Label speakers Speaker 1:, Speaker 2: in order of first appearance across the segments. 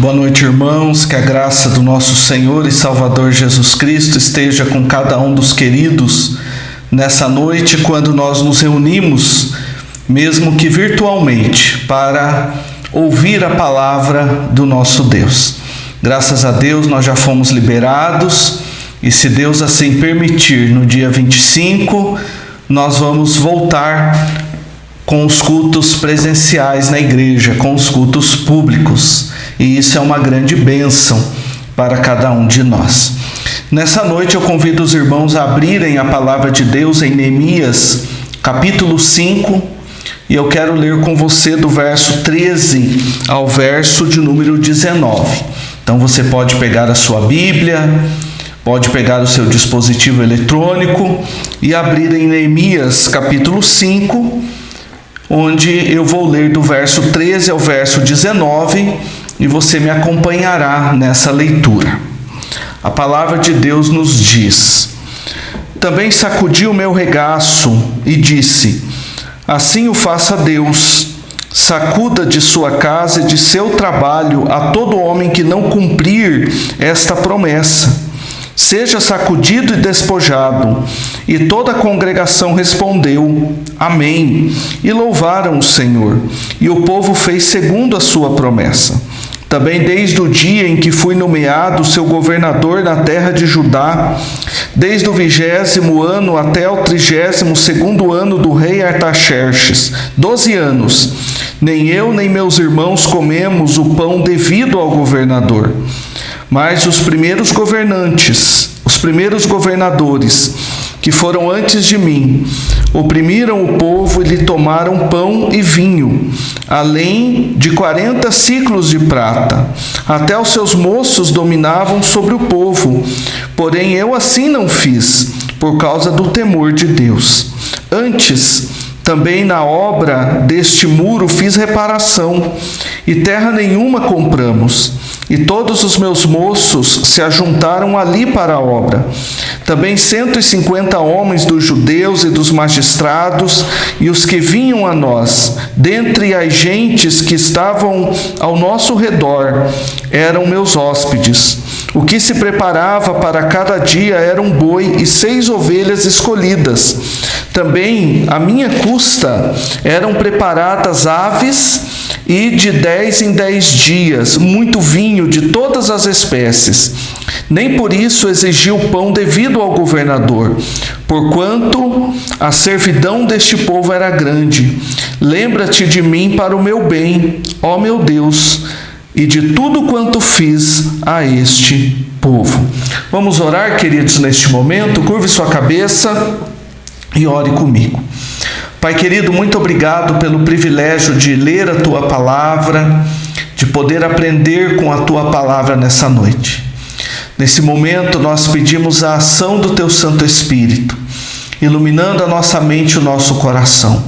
Speaker 1: Boa noite, irmãos, que a graça do nosso Senhor e Salvador Jesus Cristo esteja com cada um dos queridos nessa noite, quando nós nos reunimos, mesmo que virtualmente, para ouvir a palavra do nosso Deus. Graças a Deus nós já fomos liberados e, se Deus assim permitir, no dia 25, nós vamos voltar com os cultos presenciais na igreja, com os cultos públicos. E isso é uma grande bênção para cada um de nós. Nessa noite eu convido os irmãos a abrirem a palavra de Deus em Neemias, capítulo 5, e eu quero ler com você do verso 13 ao verso de número 19. Então você pode pegar a sua Bíblia, pode pegar o seu dispositivo eletrônico e abrir em Neemias, capítulo 5, onde eu vou ler do verso 13 ao verso 19, e você me acompanhará nessa leitura. A palavra de Deus nos diz: Também sacudi o meu regaço e disse: Assim o faça Deus, sacuda de sua casa e de seu trabalho a todo homem que não cumprir esta promessa. Seja sacudido e despojado. E toda a congregação respondeu: Amém. E louvaram o Senhor. E o povo fez segundo a sua promessa. Também desde o dia em que fui nomeado seu governador na terra de Judá, desde o 20º ano até o 32º ano do rei Artaxerxes, 12 anos, nem eu nem meus irmãos comemos o pão devido ao governador. Mas os primeiros governadores, que foram antes de mim, oprimiram o povo e lhe tomaram pão e vinho, além de 40 ciclos de prata. Até os seus moços dominavam sobre o povo. Porém eu assim não fiz, por causa do temor de Deus. Antes, também na obra deste muro fiz reparação, e terra nenhuma compramos. E todos os meus moços se ajuntaram ali para a obra. Também 150 homens dos judeus e dos magistrados, e os que vinham a nós, dentre as gentes que estavam ao nosso redor, eram meus hóspedes. O que se preparava para cada dia era um boi e 6 ovelhas escolhidas. Também, à minha custa, eram preparadas aves, e de 10 em 10 dias, muito vinho de todas as espécies. Nem por isso exigi o pão devido ao governador, porquanto a servidão deste povo era grande. Lembra-te de mim para o meu bem, ó meu Deus, e de tudo quanto fiz a este povo. Vamos orar, queridos, neste momento. Curve sua cabeça e ore comigo. Pai querido, muito obrigado pelo privilégio de ler a Tua palavra, de poder aprender com a Tua palavra nessa noite. Nesse momento nós pedimos a ação do Teu Santo Espírito, iluminando a nossa mente e o nosso coração,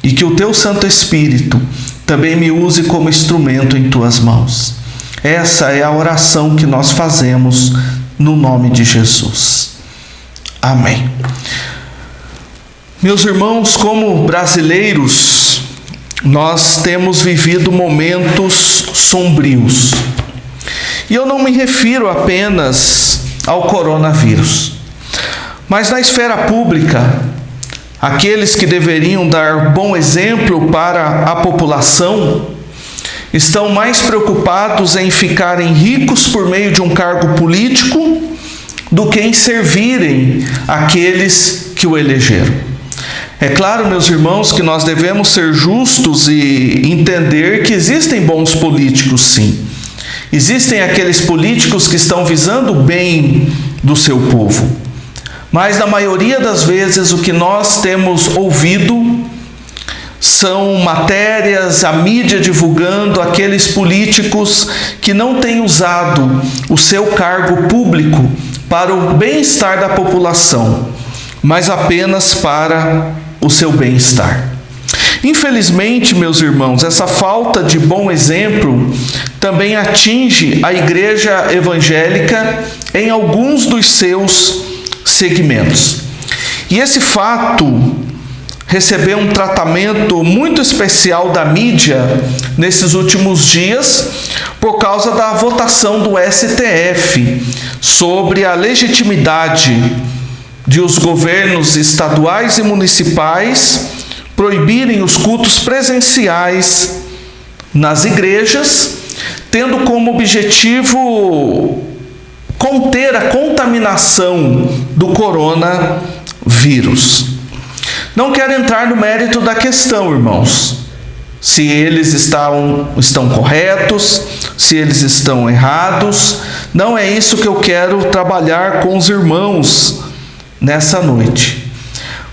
Speaker 1: e que o Teu Santo Espírito também me use como instrumento em Tuas mãos. Essa é a oração que nós fazemos no nome de Jesus. Amém. Meus irmãos, como brasileiros, nós temos vivido momentos sombrios. E eu não me refiro apenas ao coronavírus, mas na esfera pública, aqueles que deveriam dar bom exemplo para a população estão mais preocupados em ficarem ricos por meio de um cargo político do que em servirem aqueles que o elegeram. É claro, meus irmãos, que nós devemos ser justos e entender que existem bons políticos, sim. Existem aqueles políticos que estão visando o bem do seu povo. Mas, na maioria das vezes, o que nós temos ouvido são matérias, a mídia divulgando aqueles políticos que não têm usado o seu cargo público para o bem-estar da população, mas apenas para o seu bem-estar. Infelizmente, meus irmãos, essa falta de bom exemplo também atinge a igreja evangélica em alguns dos seus segmentos. E esse fato recebeu um tratamento muito especial da mídia nesses últimos dias por causa da votação do STF sobre a legitimidade de os governos estaduais e municipais proibirem os cultos presenciais nas igrejas, tendo como objetivo conter a contaminação do coronavírus. Não quero entrar no mérito da questão, irmãos, se eles estão corretos, se eles estão errados. Não é isso que eu quero trabalhar com os irmãos nessa noite.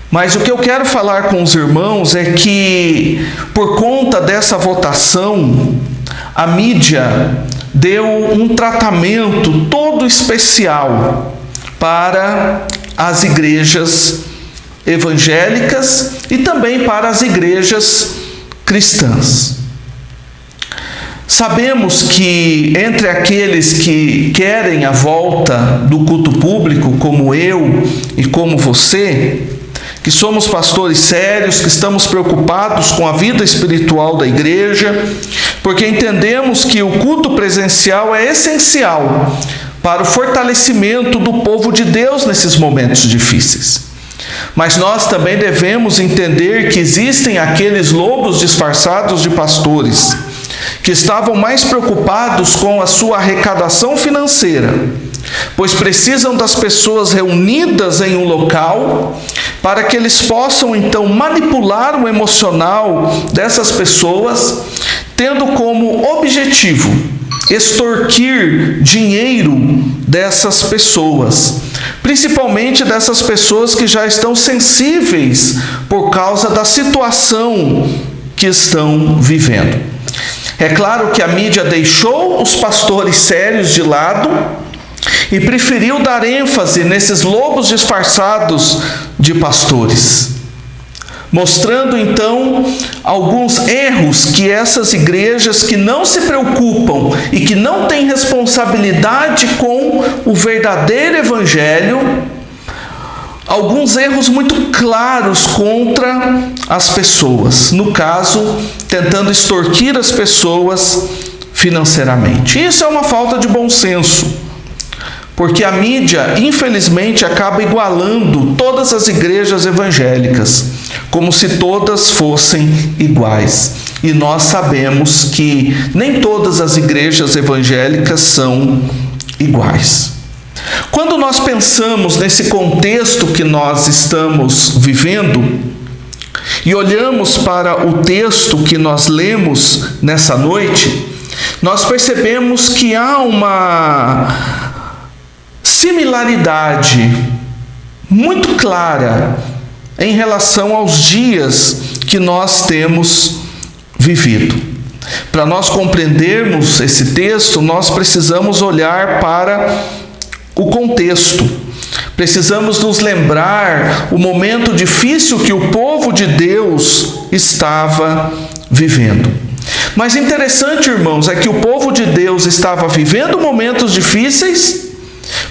Speaker 1: Mas o que eu quero falar com os irmãos é que, por conta dessa votação, a mídia deu um tratamento todo especial para as igrejas evangélicas e também para as igrejas cristãs. Sabemos que entre aqueles que querem a volta do culto público, como eu e como você, que somos pastores sérios, que estamos preocupados com a vida espiritual da igreja, porque entendemos que o culto presencial é essencial para o fortalecimento do povo de Deus nesses momentos difíceis. Mas nós também devemos entender que existem aqueles lobos disfarçados de pastores, que estavam mais preocupados com a sua arrecadação financeira, pois precisam das pessoas reunidas em um local, para que eles possam então manipular o emocional dessas pessoas, tendo como objetivo extorquir dinheiro dessas pessoas, principalmente dessas pessoas que já estão sensíveis por causa da situação que estão vivendo. É claro que a mídia deixou os pastores sérios de lado e preferiu dar ênfase nesses lobos disfarçados de pastores, mostrando então alguns erros que essas igrejas que não se preocupam e que não têm responsabilidade com o verdadeiro evangelho, alguns erros muito claros contra as pessoas, no caso, tentando extorquir as pessoas financeiramente. Isso é uma falta de bom senso, porque a mídia, infelizmente, acaba igualando todas as igrejas evangélicas, como se todas fossem iguais. E nós sabemos que nem todas as igrejas evangélicas são iguais. Quando nós pensamos nesse contexto que nós estamos vivendo e olhamos para o texto que nós lemos nessa noite, nós percebemos que há uma similaridade muito clara em relação aos dias que nós temos vivido. Para nós compreendermos esse texto, nós precisamos olhar para o contexto. Precisamos nos lembrar o momento difícil que o povo de Deus estava vivendo. Mas interessante, irmãos, é que o povo de Deus estava vivendo momentos difíceis,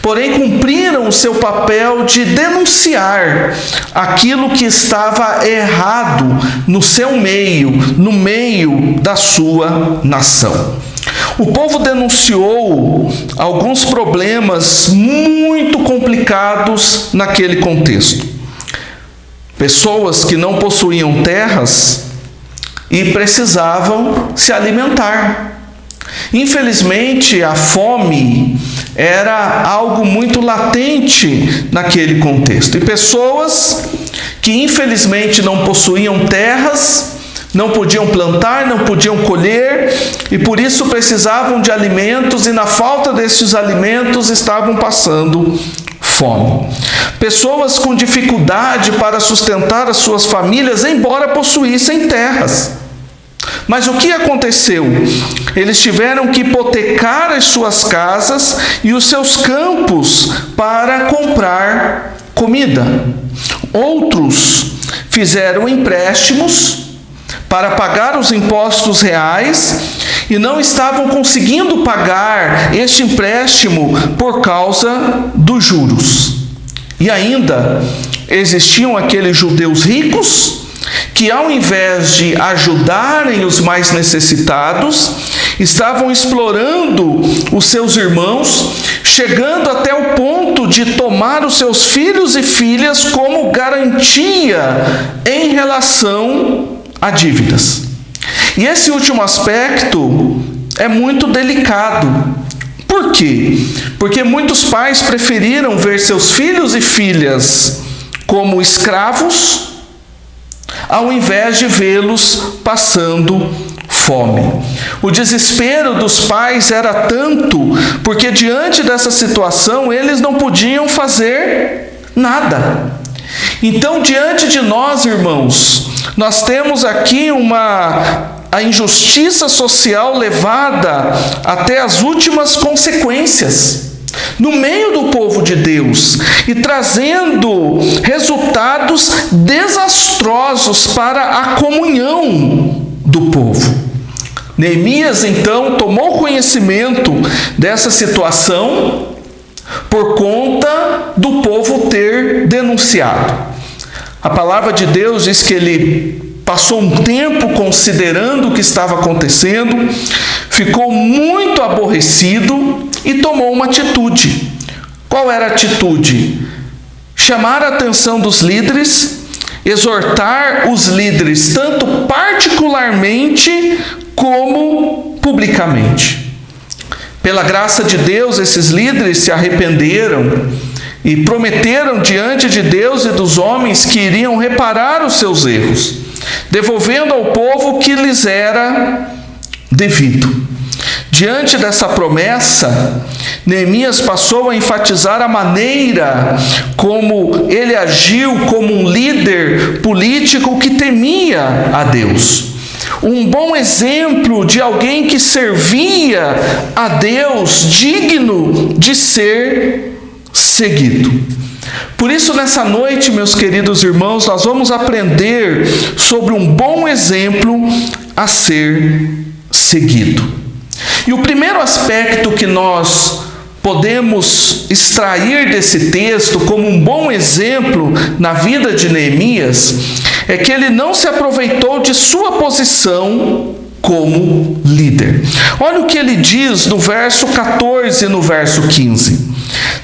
Speaker 1: porém cumpriram o seu papel de denunciar aquilo que estava errado no seu meio, no meio da sua nação. O povo denunciou alguns problemas muito complicados naquele contexto. Pessoas que não possuíam terras e precisavam se alimentar. Infelizmente, a fome era algo muito latente naquele contexto. E pessoas que infelizmente não possuíam terras, não podiam plantar, não podiam colher, e por isso precisavam de alimentos, e na falta desses alimentos estavam passando fome. Pessoas com dificuldade para sustentar as suas famílias, embora possuíssem terras. Mas o que aconteceu? Eles tiveram que hipotecar as suas casas e os seus campos para comprar comida. Outros fizeram empréstimos para pagar os impostos reais e não estavam conseguindo pagar este empréstimo por causa dos juros. E ainda existiam aqueles judeus ricos que ao invés de ajudarem os mais necessitados, estavam explorando os seus irmãos, chegando até o ponto de tomar os seus filhos e filhas como garantia em relação a dívidas. E esse último aspecto é muito delicado. Por quê? Porque muitos pais preferiram ver seus filhos e filhas como escravos, ao invés de vê-los passando fome. O desespero dos pais era tanto, porque diante dessa situação eles não podiam fazer nada. Então, diante de nós, irmãos, nós temos aqui a injustiça social levada até as últimas consequências no meio do povo de Deus e trazendo resultados desastrosos para a comunhão do povo. Neemias então tomou conhecimento dessa situação por conta do povo ter denunciado. A palavra de Deus diz que ele passou um tempo considerando o que estava acontecendo, ficou muito aborrecido e tomou uma atitude. Qual era a atitude? Chamar a atenção dos líderes, exortar os líderes, tanto particularmente como publicamente. Pela graça de Deus, esses líderes se arrependeram e prometeram diante de Deus e dos homens que iriam reparar os seus erros, devolvendo ao povo o que lhes era devido. Diante dessa promessa, Neemias passou a enfatizar a maneira como ele agiu como um líder político que temia a Deus. Um bom exemplo de alguém que servia a Deus, digno de ser seguido. Por isso, nessa noite, meus queridos irmãos, nós vamos aprender sobre um bom exemplo a ser seguido. E o primeiro aspecto que nós podemos extrair desse texto como um bom exemplo na vida de Neemias é que ele não se aproveitou de sua posição como líder. Olha o que ele diz no verso 14 e no verso 15.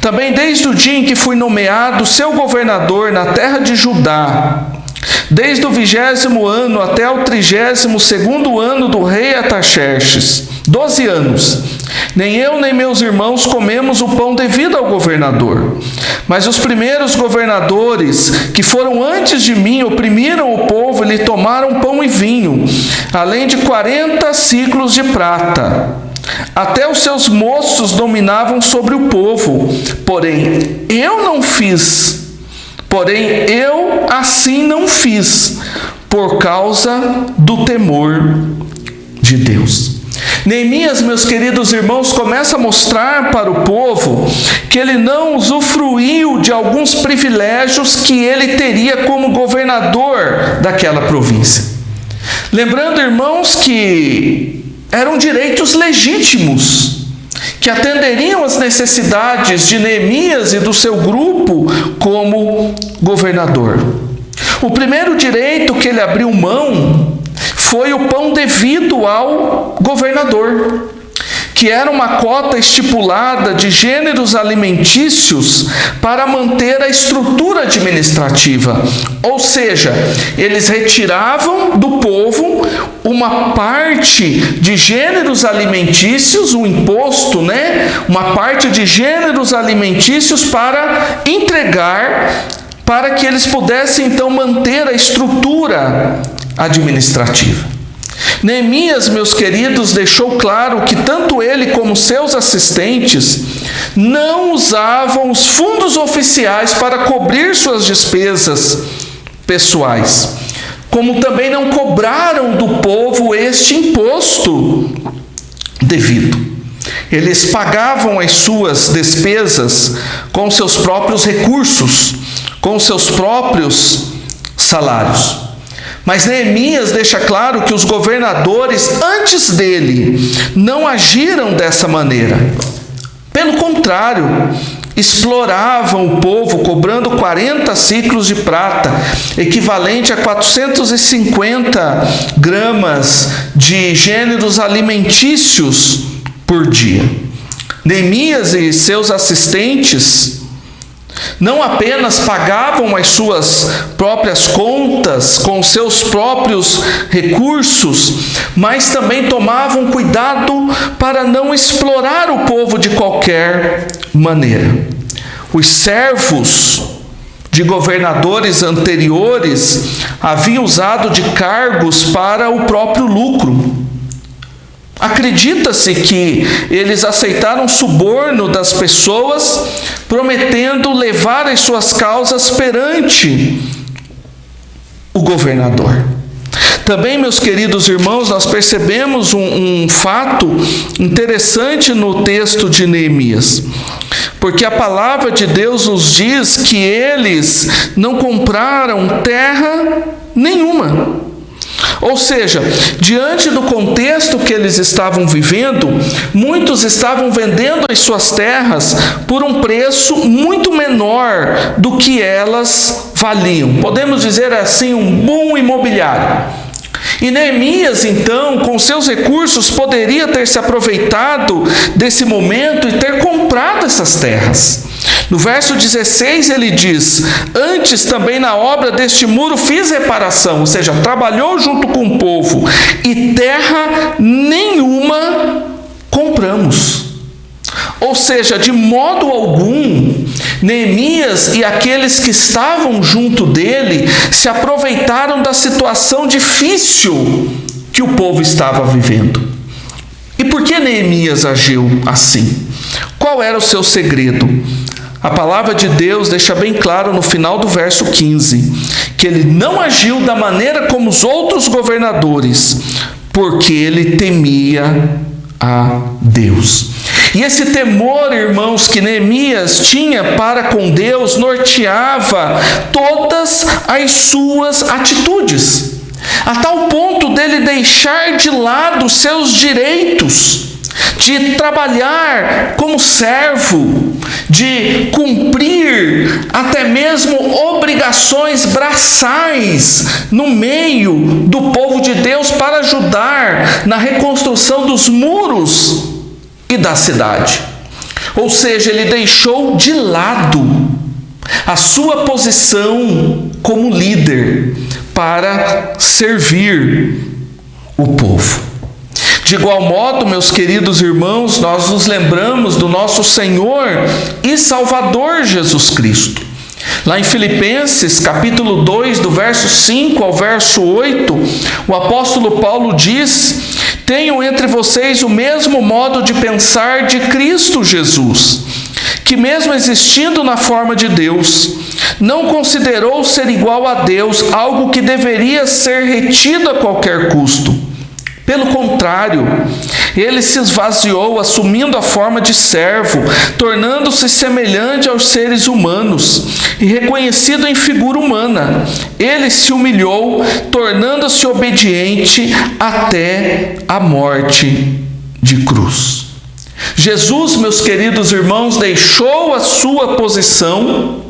Speaker 1: Também desde o dia em que fui nomeado seu governador na terra de Judá, desde o 20º ano até o 32º ano do rei Artaxerxes, 12 anos, nem eu nem meus irmãos comemos o pão devido ao governador. Mas os primeiros governadores que foram antes de mim oprimiram o povo e lhe tomaram pão e vinho, além de 40 ciclos de prata. Até os seus moços dominavam sobre o povo, porém eu assim não fiz, por causa do temor de Deus. Neemias, meus queridos irmãos, começa a mostrar para o povo que ele não usufruiu de alguns privilégios que ele teria como governador daquela província. Lembrando, irmãos, que eram direitos legítimos, que atenderiam às necessidades de Neemias e do seu grupo como governador. O primeiro direito que ele abriu mão foi o pão devido ao governador, que era uma cota estipulada de gêneros alimentícios para manter a estrutura administrativa. Ou seja, eles retiravam do povo uma parte de gêneros alimentícios, um imposto, uma parte de gêneros alimentícios para entregar, para que eles pudessem então manter a estrutura administrativa. Neemias, meus queridos, deixou claro que tanto ele como seus assistentes não usavam os fundos oficiais para cobrir suas despesas pessoais, como também não cobraram do povo este imposto devido. Eles pagavam as suas despesas com seus próprios recursos, com seus próprios salários. Mas Neemias deixa claro que os governadores antes dele não agiram dessa maneira. Pelo contrário, exploravam o povo, cobrando 40 ciclos de prata, equivalente a 450 gramas de gêneros alimentícios por dia. Neemias e seus assistentes não apenas pagavam as suas próprias contas com seus próprios recursos, mas também tomavam cuidado para não explorar o povo de qualquer maneira. Os servos de governadores anteriores haviam usado de cargos para o próprio lucro. Acredita-se que eles aceitaram suborno das pessoas, prometendo levar as suas causas perante o governador. Também, meus queridos irmãos, nós percebemos um fato interessante no texto de Neemias, porque a palavra de Deus nos diz que eles não compraram terra nenhuma. Ou seja, diante do contexto que eles estavam vivendo, muitos estavam vendendo as suas terras por um preço muito menor do que elas valiam. Podemos dizer assim, um boom imobiliário. E Neemias, então, com seus recursos, poderia ter se aproveitado desse momento e ter comprado essas terras. No verso 16 ele diz: antes também na obra deste muro fiz reparação, ou seja, trabalhou junto com o povo, e terra nenhuma compramos. Ou seja, de modo algum, Neemias e aqueles que estavam junto dele se aproveitaram da situação difícil que o povo estava vivendo. E por que Neemias agiu assim? Qual era o seu segredo? A palavra de Deus deixa bem claro no final do verso 15, que ele não agiu da maneira como os outros governadores, porque ele temia a Deus. E esse temor, irmãos, que Neemias tinha para com Deus, norteava todas as suas atitudes, a tal ponto dele deixar de lado seus direitos, de trabalhar como servo, de cumprir até mesmo obrigações braçais no meio do povo de Deus para ajudar na reconstrução dos muros e da cidade. Ou seja, ele deixou de lado a sua posição como líder para servir o povo. De igual modo, meus queridos irmãos, nós nos lembramos do nosso Senhor e Salvador Jesus Cristo. Lá em Filipenses, capítulo 2, do verso 5 ao verso 8, o apóstolo Paulo diz: tenham entre vocês o mesmo modo de pensar de Cristo Jesus, que mesmo existindo na forma de Deus, não considerou ser igual a Deus algo que deveria ser retido a qualquer custo. Pelo contrário, ele se esvaziou, assumindo a forma de servo, tornando-se semelhante aos seres humanos, e reconhecido em figura humana, ele se humilhou, tornando-se obediente até a morte de cruz. Jesus, meus queridos irmãos, deixou a sua posição.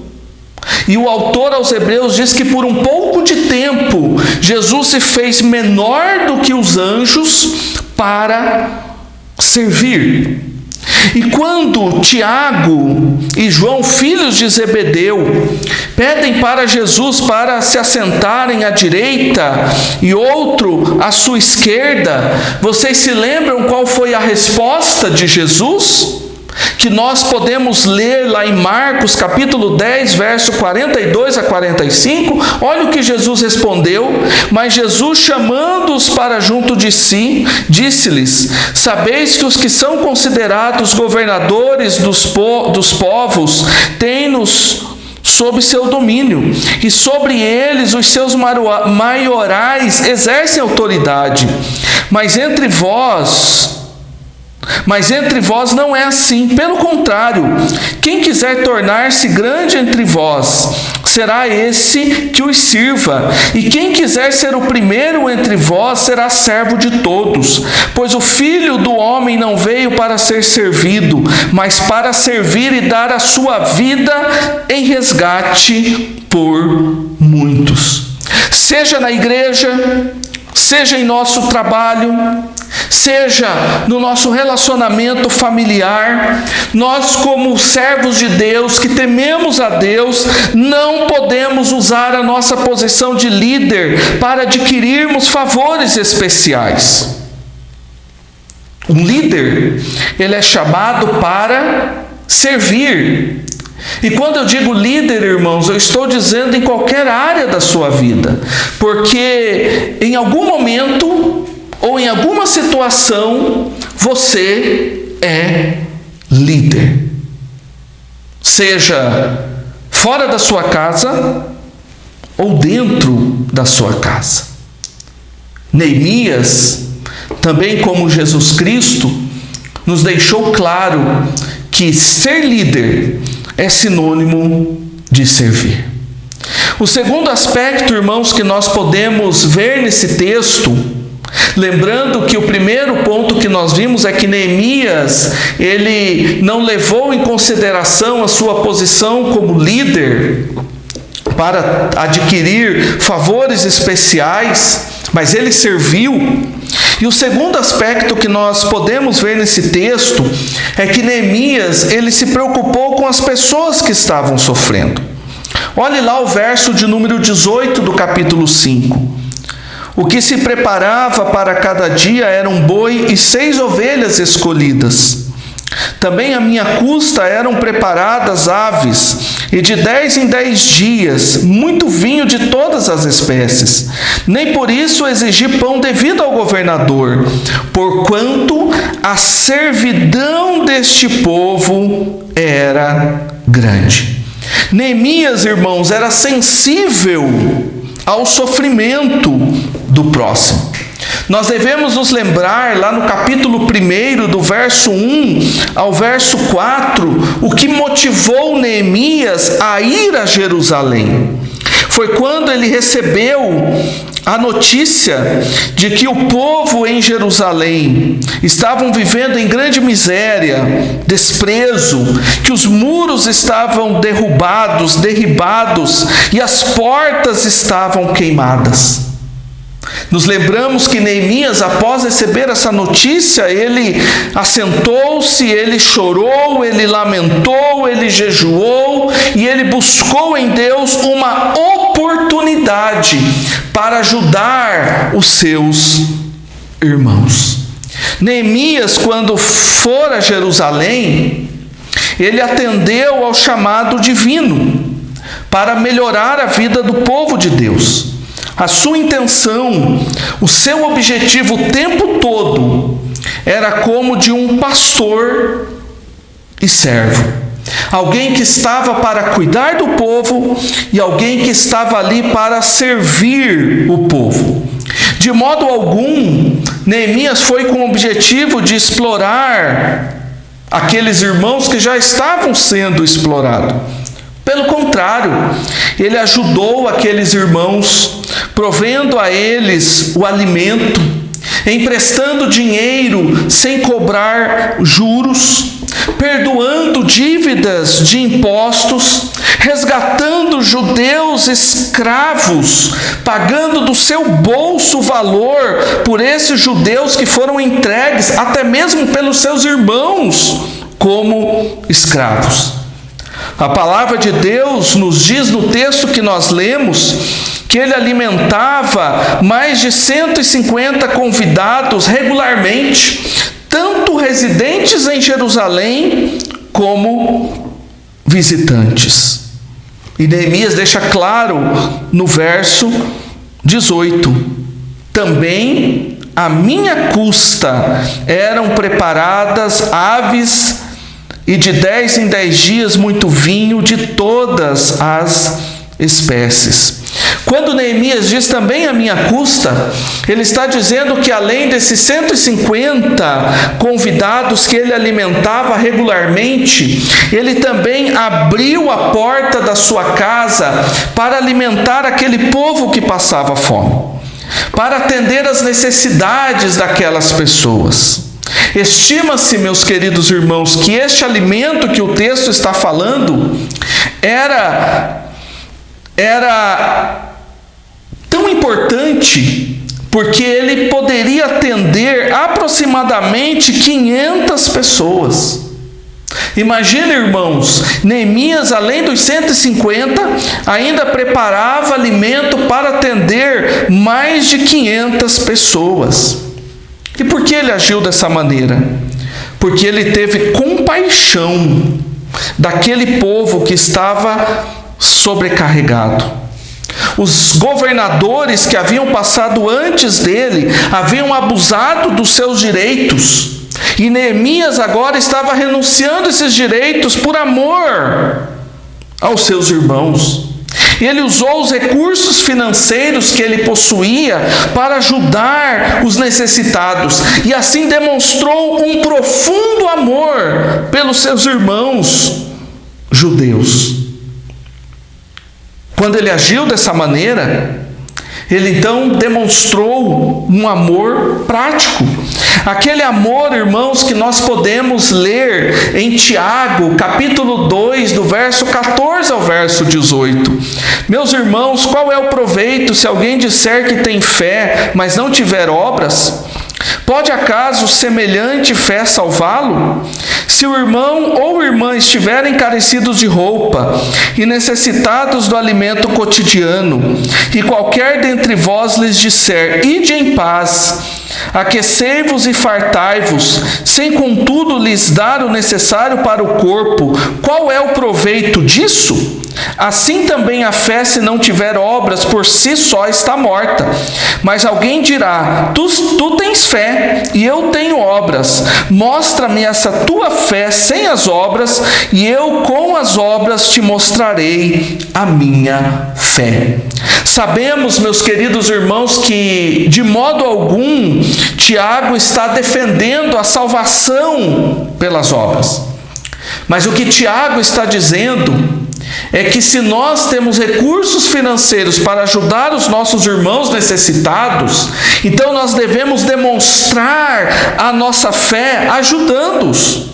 Speaker 1: E o autor aos Hebreus diz que por um pouco de tempo, Jesus se fez menor do que os anjos para servir. E quando Tiago e João, filhos de Zebedeu, pedem para Jesus para se assentarem à direita e outro à sua esquerda, vocês se lembram qual foi a resposta de Jesus? Que nós podemos ler lá em Marcos capítulo 10, verso 42 a 45, olha o que Jesus respondeu. Mas Jesus, chamando-os para junto de si, disse-lhes: sabeis que os que são considerados governadores dos povos têm-nos sob seu domínio, e sobre eles os seus maiorais exercem autoridade. Mas entre vós não é assim. Pelo contrário, quem quiser tornar-se grande entre vós, será esse que os sirva. E quem quiser ser o primeiro entre vós será servo de todos. Pois o Filho do Homem não veio para ser servido, mas para servir e dar a sua vida em resgate por muitos. Seja na igreja, seja em nosso trabalho, seja no nosso relacionamento familiar, nós, como servos de Deus, que tememos a Deus, não podemos usar a nossa posição de líder para adquirirmos favores especiais. Um líder, ele é chamado para servir. E quando eu digo líder, irmãos, eu estou dizendo em qualquer área da sua vida, porque em algum momento ou em alguma situação você é líder, seja fora da sua casa ou dentro da sua casa. Neemias, também como Jesus Cristo, nos deixou claro que ser líder é sinônimo de servir. O segundo aspecto, irmãos, que nós podemos ver nesse texto, lembrando que o primeiro ponto que nós vimos é que Neemias, ele não levou em consideração a sua posição como líder para adquirir favores especiais, mas ele serviu. E o segundo aspecto que nós podemos ver nesse texto é que Neemias, ele se preocupou com as pessoas que estavam sofrendo. Olhe lá o verso de número 18 do capítulo 5. O que se preparava para cada dia era um boi e 6 ovelhas escolhidas. Também à minha custa eram preparadas aves, e de 10 em 10 dias, muito vinho de todas as espécies. Nem por isso exigi pão devido ao governador, porquanto a servidão deste povo era grande. Neemias, irmãos, era sensível ao sofrimento do próximo. Nós devemos nos lembrar, lá no capítulo 1, do verso 1 ao verso 4, o que motivou Neemias a ir a Jerusalém. Foi quando ele recebeu a notícia de que o povo em Jerusalém estavam vivendo em grande miséria, desprezo, que os muros estavam derribados e as portas estavam queimadas. Nos lembramos que Neemias, após receber essa notícia, ele assentou-se, ele chorou, ele lamentou, ele jejuou e ele buscou em Deus uma oportunidade para ajudar os seus irmãos. Neemias, quando for a Jerusalém, ele atendeu ao chamado divino para melhorar a vida do povo de Deus. A sua intenção, o seu objetivo o tempo todo era como de um pastor e servo. Alguém que estava para cuidar do povo e alguém que estava ali para servir o povo. De modo algum, Neemias foi com o objetivo de explorar aqueles irmãos que já estavam sendo explorados. Pelo contrário, ele ajudou aqueles irmãos, provendo a eles o alimento, emprestando dinheiro sem cobrar juros, perdoando dívidas de impostos, resgatando judeus escravos, pagando do seu bolso valor por esses judeus que foram entregues, até mesmo pelos seus irmãos, como escravos. A palavra de Deus nos diz no texto que nós lemos que ele alimentava mais de 150 convidados regularmente, tanto residentes em Jerusalém como visitantes. E Neemias deixa claro no verso 18: também à minha custa eram preparadas aves e de 10 em 10 dias muito vinho de todas as espécies. Quando Neemias diz também à minha custa, ele está dizendo que além desses 150 convidados que ele alimentava regularmente, ele também abriu a porta da sua casa para alimentar aquele povo que passava fome, para atender às necessidades daquelas pessoas. Estima-se, meus queridos irmãos, que este alimento que o texto está falando era tão importante porque ele poderia atender aproximadamente 500 pessoas. Imagina, irmãos, Neemias, além dos 150, ainda preparava alimento para atender mais de 500 pessoas. E por que ele agiu dessa maneira? Porque ele teve compaixão daquele povo que estava sobrecarregado. Os governadores que haviam passado antes dele haviam abusado dos seus direitos. E Neemias agora estava renunciando a esses direitos por amor aos seus irmãos. Ele usou os recursos financeiros que ele possuía para ajudar os necessitados e assim demonstrou um profundo amor pelos seus irmãos judeus. Quando ele agiu dessa maneira, ele então demonstrou um amor prático. Aquele amor, irmãos, que nós podemos ler em Tiago, capítulo 2, do verso 14 ao verso 18. Meus irmãos, qual é o proveito se alguém disser que tem fé, mas não tiver obras? Pode acaso semelhante fé salvá-lo? Se o irmão ou irmã estiverem carecidos de roupa e necessitados do alimento cotidiano, e qualquer dentre vós lhes disser, ide em paz, aquecei-vos e fartai-vos, sem contudo lhes dar o necessário para o corpo, qual é o proveito disso? Assim também a fé, se não tiver obras, por si só está morta. Mas alguém dirá, tu tens fé e eu tenho obras. Mostra-me essa tua fé sem as obras, e eu com as obras te mostrarei a minha fé. Sabemos, meus queridos irmãos, que de modo algum Tiago está defendendo a salvação pelas obras. Mas o que Tiago está dizendo é que se nós temos recursos financeiros para ajudar os nossos irmãos necessitados, então nós devemos demonstrar a nossa fé ajudando-os.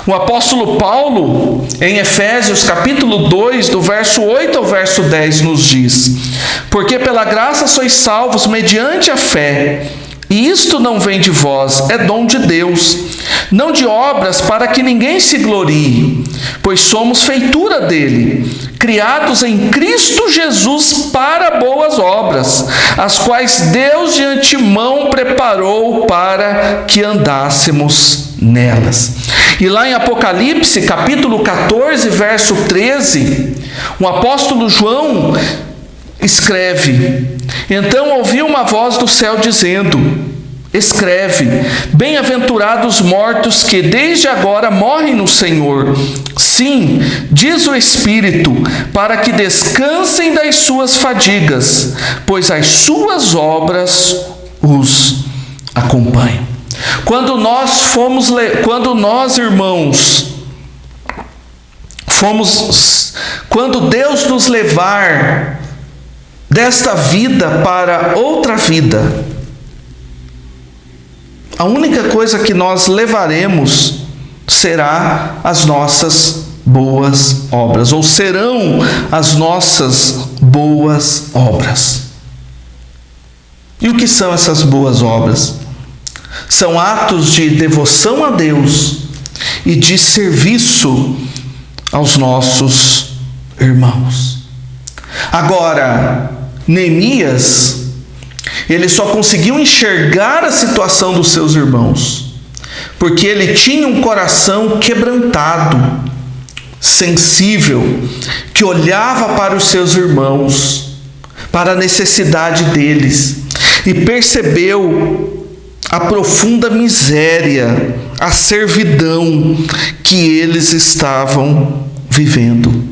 Speaker 1: O apóstolo Paulo, em Efésios capítulo 2, do verso 8 ao verso 10, nos diz: porque pela graça sois salvos mediante a fé, e isto não vem de vós, é dom de Deus, não de obras, para que ninguém se glorie, pois somos feitura dele, criados em Cristo Jesus para boas obras, as quais Deus de antemão preparou para que andássemos nelas. E lá em Apocalipse, capítulo 14, verso 13, o apóstolo João escreve: então ouvi uma voz do céu dizendo, escreve, bem-aventurados os mortos que desde agora morrem no Senhor. Sim, diz o Espírito, para que descansem das suas fadigas, pois as suas obras os acompanham. Quando Deus nos levar desta vida para outra vida, a única coisa que nós levaremos será as nossas boas obras, ou serão as nossas boas obras. E o que são essas boas obras? São atos de devoção a Deus e de serviço aos nossos irmãos. Agora, Neemias, ele só conseguiu enxergar a situação dos seus irmãos porque ele tinha um coração quebrantado, sensível, que olhava para os seus irmãos, para a necessidade deles, e percebeu a profunda miséria, a servidão que eles estavam vivendo.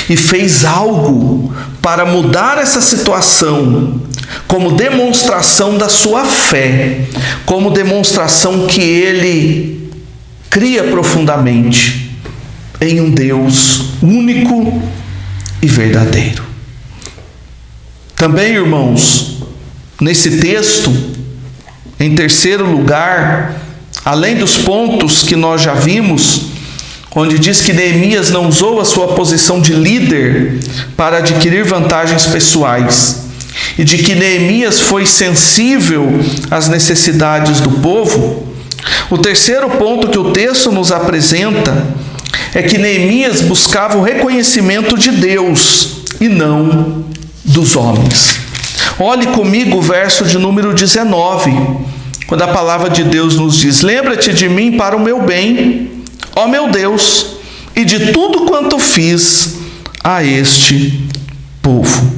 Speaker 1: e fez algo para mudar essa situação, como demonstração da sua fé, como demonstração que ele cria profundamente em um Deus único e verdadeiro. Também, irmãos, nesse texto, em terceiro lugar, além dos pontos que nós já vimos, onde diz que Neemias não usou a sua posição de líder para adquirir vantagens pessoais, e de que Neemias foi sensível às necessidades do povo, o terceiro ponto que o texto nos apresenta é que Neemias buscava o reconhecimento de Deus e não dos homens. Olhe comigo o verso de número 19, quando a palavra de Deus nos diz: lembra-te de mim para o meu bem, ó meu Deus, e de tudo quanto fiz a este povo.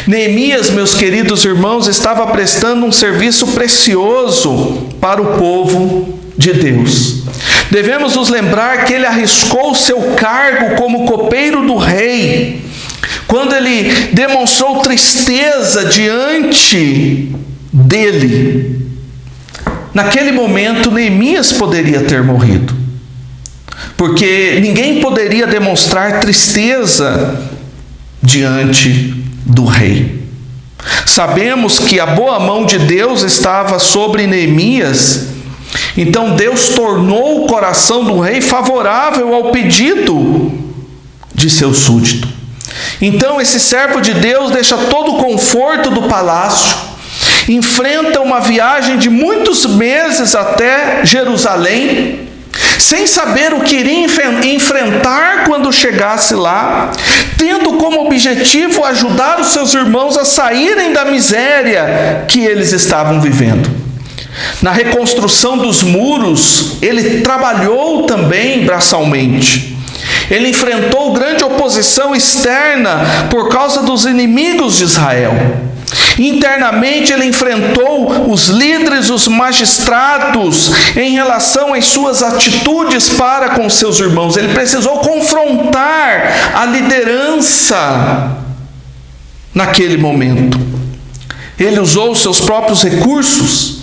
Speaker 1: Neemias, meus queridos irmãos, estava prestando um serviço precioso para o povo de Deus. Devemos nos lembrar que ele arriscou seu cargo como copeiro do rei, quando ele demonstrou tristeza diante dele. Naquele momento, Neemias poderia ter morrido, porque ninguém poderia demonstrar tristeza diante do rei. Sabemos que a boa mão de Deus estava sobre Neemias, então Deus tornou o coração do rei favorável ao pedido de seu súdito. Então esse servo de Deus deixa todo o conforto do palácio, enfrenta uma viagem de muitos meses até Jerusalém, sem saber o que iria enfrentar quando chegasse lá, tendo como objetivo ajudar os seus irmãos a saírem da miséria que eles estavam vivendo. Na reconstrução dos muros, ele trabalhou também braçalmente. Ele enfrentou grande oposição externa por causa dos inimigos de Israel. Internamente ele enfrentou os líderes, os magistrados, em relação às suas atitudes para com seus irmãos. Ele precisou confrontar a liderança naquele momento. Ele usou os seus próprios recursos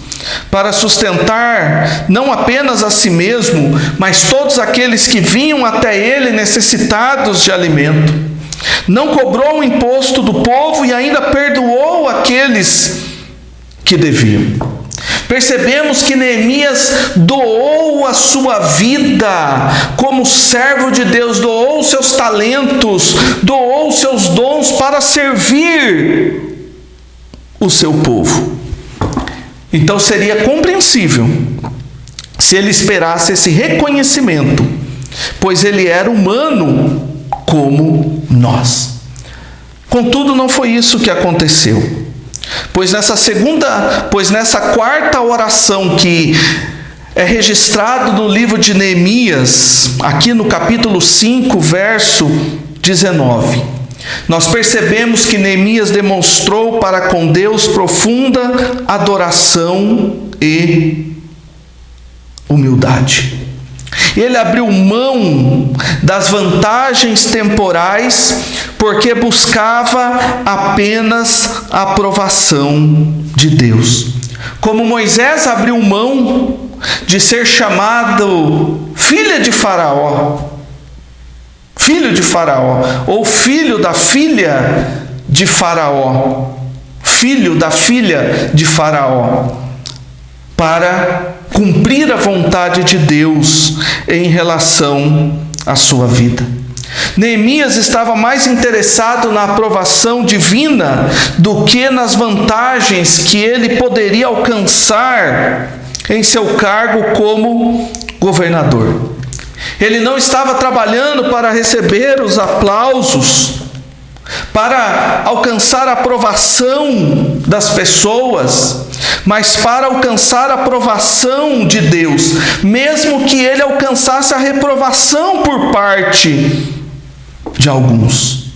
Speaker 1: para sustentar não apenas a si mesmo, mas todos aqueles que vinham até ele necessitados de alimento. Não cobrou o imposto do povo e ainda perdoou aqueles que deviam. Percebemos que Neemias doou a sua vida como servo de Deus, doou os seus talentos, doou os seus dons para servir o seu povo. Então seria compreensível se ele esperasse esse reconhecimento, pois ele era humano como nós. Contudo, não foi isso que aconteceu. Pois nessa quarta oração que é registrado no livro de Neemias, aqui no capítulo 5, verso 19, nós percebemos que Neemias demonstrou para com Deus profunda adoração e humildade. Ele abriu mão das vantagens temporais porque buscava apenas a aprovação de Deus. Como Moisés abriu mão de ser chamado filho de Faraó, ou filho da filha de Faraó, filho da filha de Faraó, para cumprir a vontade de Deus em relação à sua vida. Neemias estava mais interessado na aprovação divina do que nas vantagens que ele poderia alcançar em seu cargo como governador. Ele não estava trabalhando para receber os aplausos, para alcançar a aprovação das pessoas, mas para alcançar a aprovação de Deus, mesmo que ele alcançasse a reprovação por parte de alguns.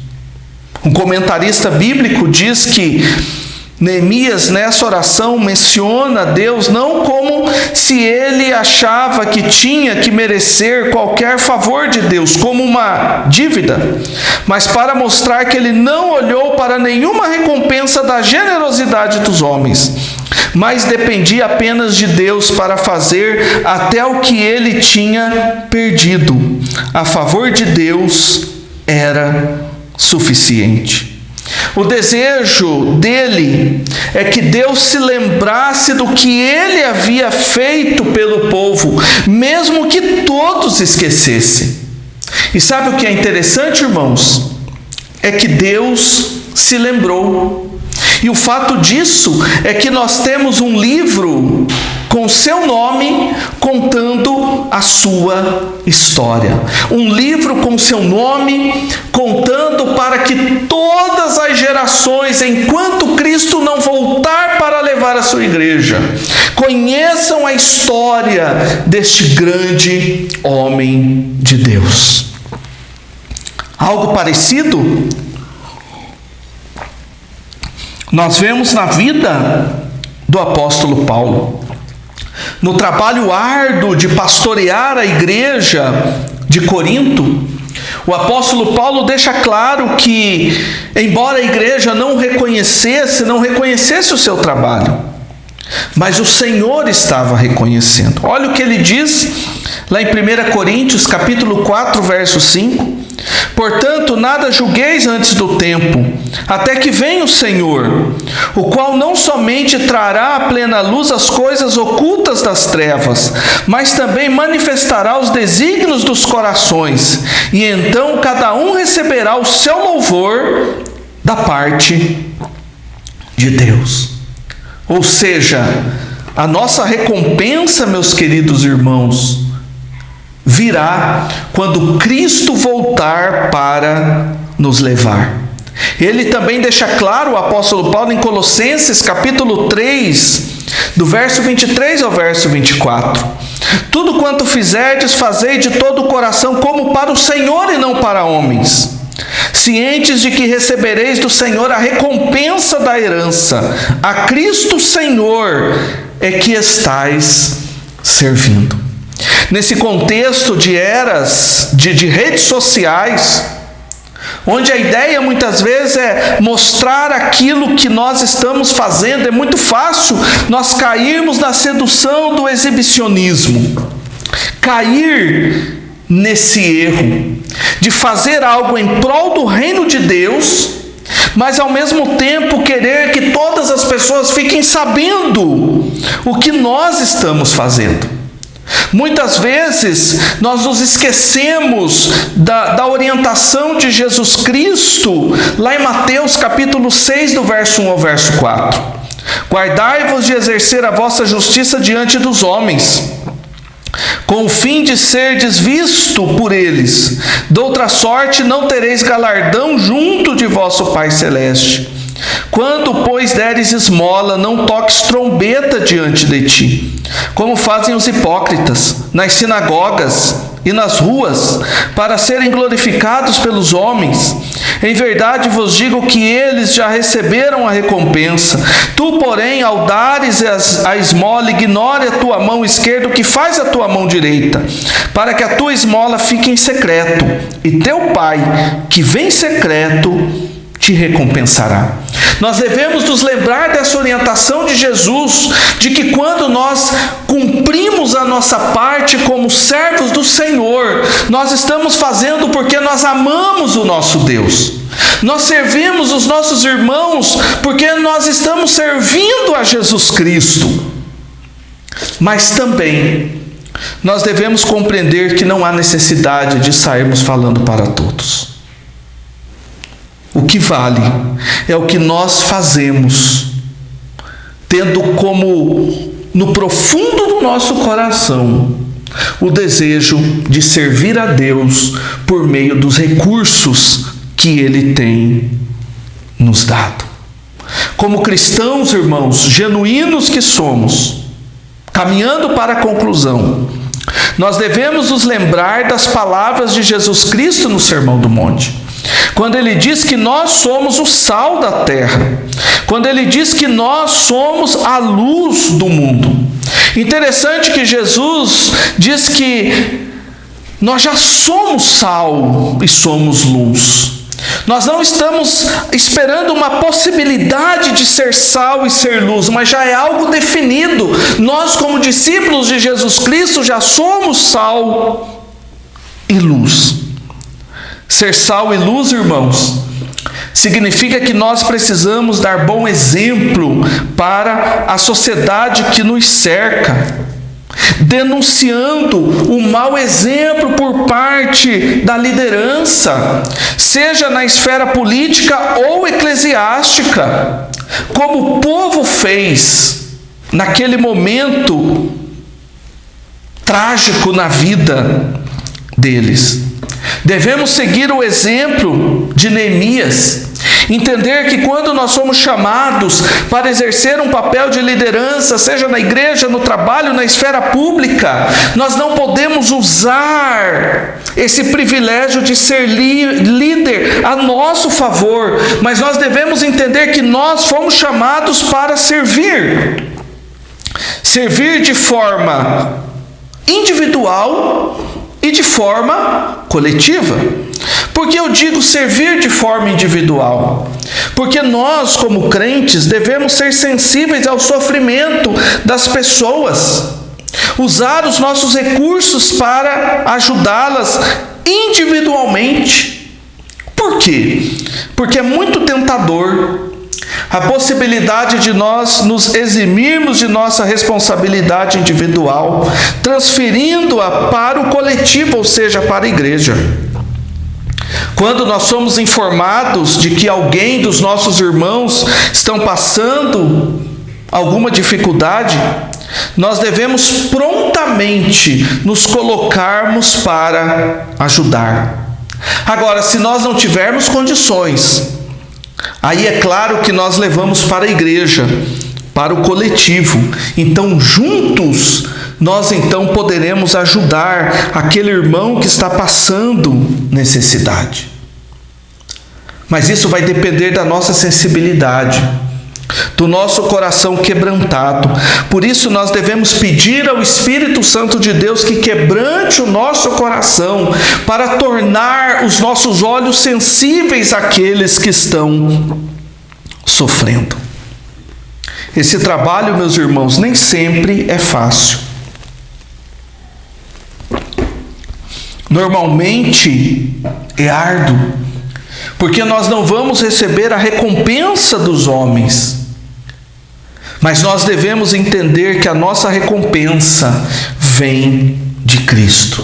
Speaker 1: Um comentarista bíblico diz que Neemias, nessa oração, menciona Deus não como se ele achava que tinha que merecer qualquer favor de Deus, como uma dívida, mas para mostrar que ele não olhou para nenhuma recompensa da generosidade dos homens, mas dependia apenas de Deus para fazer até o que ele tinha perdido. A favor de Deus era suficiente. O desejo dele é que Deus se lembrasse do que ele havia feito pelo povo, mesmo que todos esquecessem. E sabe o que é interessante, irmãos? É que Deus se lembrou. E o fato disso é que nós temos um livro com seu nome contando a sua história. Um livro com seu nome contando para que todas as gerações, enquanto Cristo não voltar para levar a sua igreja, conheçam a história deste grande homem de Deus. Algo parecido nós vemos na vida do apóstolo Paulo. No trabalho árduo de pastorear a igreja de Corinto, o apóstolo Paulo deixa claro que, embora a igreja não reconhecesse o seu trabalho, mas o Senhor estava reconhecendo. Olha o que ele diz lá em 1 Coríntios, capítulo 4, verso 5. Portanto, nada julgueis antes do tempo, até que venha o Senhor, o qual não somente trará à plena luz as coisas ocultas das trevas, mas também manifestará os desígnios dos corações, e então cada um receberá o seu louvor da parte de Deus. Ou seja, a nossa recompensa, meus queridos irmãos, virá quando Cristo voltar para nos levar. Ele também deixa claro, o apóstolo Paulo, em Colossenses capítulo 3, do verso 23 ao verso 24. Tudo quanto fizerdes, fazei de todo o coração como para o Senhor e não para homens, cientes de que recebereis do Senhor a recompensa da herança. A Cristo Senhor é que estais servindo. Nesse contexto de eras, de redes sociais, onde a ideia muitas vezes é mostrar aquilo que nós estamos fazendo, é muito fácil nós cairmos na sedução do exibicionismo, cair nesse erro de fazer algo em prol do reino de Deus, mas ao mesmo tempo querer que todas as pessoas fiquem sabendo o que nós estamos fazendo. Muitas vezes nós nos esquecemos da orientação de Jesus Cristo, lá em Mateus capítulo 6, do verso 1 ao verso 4. Guardai-vos de exercer a vossa justiça diante dos homens, com o fim de serdes visto por eles. De outra sorte não tereis galardão junto de vosso Pai Celeste. Quando, pois, deres esmola, não toques trombeta diante de ti, como fazem os hipócritas nas sinagogas e nas ruas, para serem glorificados pelos homens. Em verdade vos digo que eles já receberam a recompensa. Tu, porém, ao dares a esmola, ignore a tua mão esquerda o que faz a tua mão direita, para que a tua esmola fique em secreto, e teu Pai, que vem em secreto, te recompensará. Nós devemos nos lembrar dessa orientação de Jesus, de que quando nós cumprimos a nossa parte como servos do Senhor, nós estamos fazendo porque nós amamos o nosso Deus. Nós servimos os nossos irmãos porque nós estamos servindo a Jesus Cristo. Mas também nós devemos compreender que não há necessidade de sairmos falando para todos. O que vale é o que nós fazemos, tendo como no profundo do nosso coração o desejo de servir a Deus por meio dos recursos que Ele tem nos dado. Como cristãos, irmãos, genuínos que somos, caminhando para a conclusão, nós devemos nos lembrar das palavras de Jesus Cristo no Sermão do Monte. quando ele diz que nós somos o sal da terra, quando ele diz que nós somos a luz do mundo. Interessante que Jesus diz que nós já somos sal e somos luz. Nós não estamos esperando uma possibilidade de ser sal e ser luz, mas já é algo definido. Nós, como discípulos de Jesus Cristo, já somos sal e luz. Ser sal e luz, irmãos, significa que nós precisamos dar bom exemplo para a sociedade que nos cerca, denunciando o mau exemplo por parte da liderança, seja na esfera política ou eclesiástica, como o povo fez naquele momento trágico na vida deles. Devemos seguir o exemplo de Neemias, entender que quando nós somos chamados para exercer um papel de liderança, seja na igreja, no trabalho, na esfera pública, nós não podemos usar esse privilégio de ser líder a nosso favor, mas nós devemos entender que nós fomos chamados para servir de forma individual e de forma coletiva. Por que eu digo servir de forma individual? Porque nós, como crentes, devemos ser sensíveis ao sofrimento das pessoas, usar os nossos recursos para ajudá-las individualmente. Por quê? Porque é muito tentador a possibilidade de nós nos eximirmos de nossa responsabilidade individual, transferindo-a para o coletivo, ou seja, para a igreja. Quando nós somos informados de que alguém dos nossos irmãos estão passando alguma dificuldade, nós devemos prontamente nos colocarmos para ajudar. Agora, se nós não tivermos condições, aí é claro que nós levamos para a igreja, para o coletivo. Então, juntos, nós então poderemos ajudar aquele irmão que está passando necessidade. Mas isso vai depender da nossa sensibilidade, do nosso coração quebrantado. Por isso nós devemos pedir ao Espírito Santo de Deus que quebrante o nosso coração para tornar os nossos olhos sensíveis àqueles que estão sofrendo. Esse trabalho, meus irmãos, nem sempre é fácil. Normalmente é árduo, porque nós não vamos receber a recompensa dos homens. Mas nós devemos entender que a nossa recompensa vem de Cristo.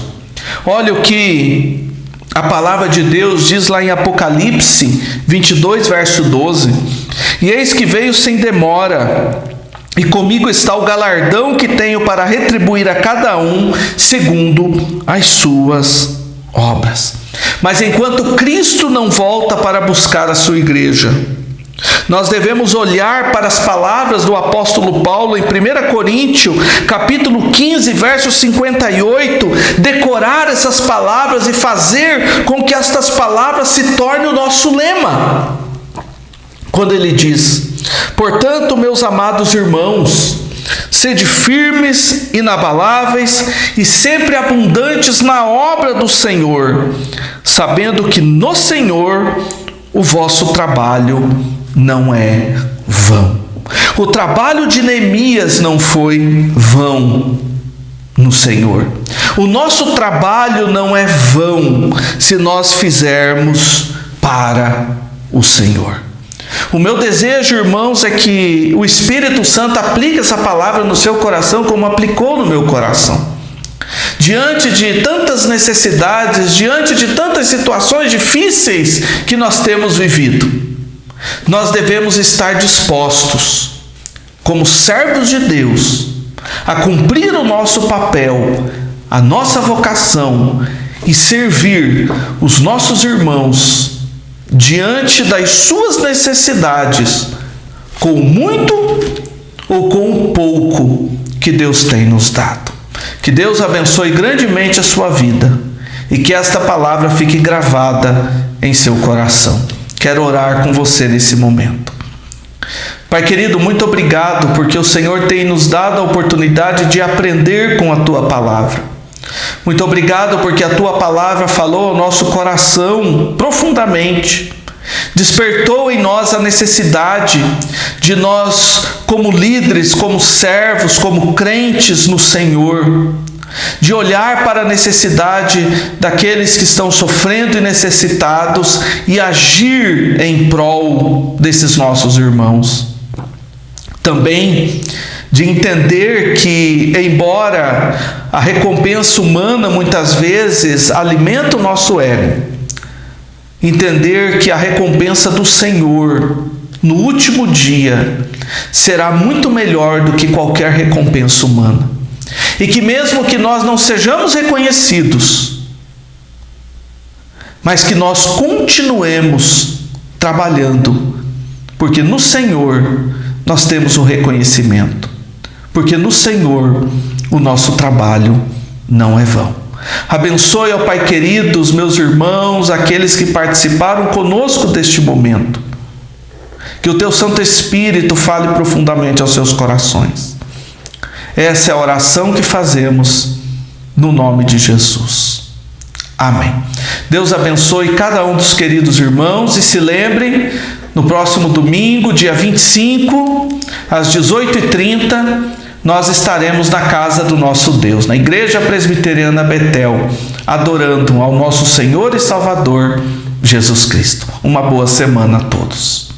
Speaker 1: Olha o que a palavra de Deus diz lá em Apocalipse 22, verso 12. E eis que veio sem demora, e comigo está o galardão que tenho para retribuir a cada um segundo as suas obras. Mas enquanto Cristo não volta para buscar a sua igreja, nós devemos olhar para as palavras do apóstolo Paulo em 1 Coríntios, capítulo 15, verso 58, decorar essas palavras e fazer com que estas palavras se tornem o nosso lema. Quando ele diz: portanto, meus amados irmãos, sede firmes, inabaláveis e sempre abundantes na obra do Senhor, sabendo que no Senhor o vosso trabalho não é vão. O trabalho de Neemias não foi vão no Senhor. O nosso trabalho não é vão se nós fizermos para o Senhor. O meu desejo, irmãos, é que o Espírito Santo aplique essa palavra no seu coração como aplicou no meu coração. Diante de tantas necessidades, diante de tantas situações difíceis que nós temos vivido, nós devemos estar dispostos, como servos de Deus, a cumprir o nosso papel, a nossa vocação e servir os nossos irmãos diante das suas necessidades, com muito ou com o pouco que Deus tem nos dado. Que Deus abençoe grandemente a sua vida e que esta palavra fique gravada em seu coração. Quero orar com você nesse momento. Pai querido, muito obrigado porque o Senhor tem nos dado a oportunidade de aprender com a Tua palavra. Muito obrigado porque a Tua palavra falou ao nosso coração profundamente. Despertou em nós a necessidade de nós, como líderes, como servos, como crentes no Senhor, de olhar para a necessidade daqueles que estão sofrendo e necessitados e agir em prol desses nossos irmãos. Também de entender que, embora a recompensa humana muitas vezes alimenta o nosso ego, entender que a recompensa do Senhor no último dia será muito melhor do que qualquer recompensa humana. E que mesmo que nós não sejamos reconhecidos, mas que nós continuemos trabalhando, porque no Senhor nós temos o reconhecimento, porque no Senhor o nosso trabalho não é vão. Abençoe, ó Pai querido, os meus irmãos, aqueles que participaram conosco deste momento. Que o Teu Santo Espírito fale profundamente aos seus corações. Essa é a oração que fazemos no nome de Jesus. Amém. Deus abençoe cada um dos queridos irmãos e se lembrem, no próximo domingo, dia 25, às 18h30, nós estaremos na casa do nosso Deus, na Igreja Presbiteriana Betel, adorando ao nosso Senhor e Salvador, Jesus Cristo. Uma boa semana a todos.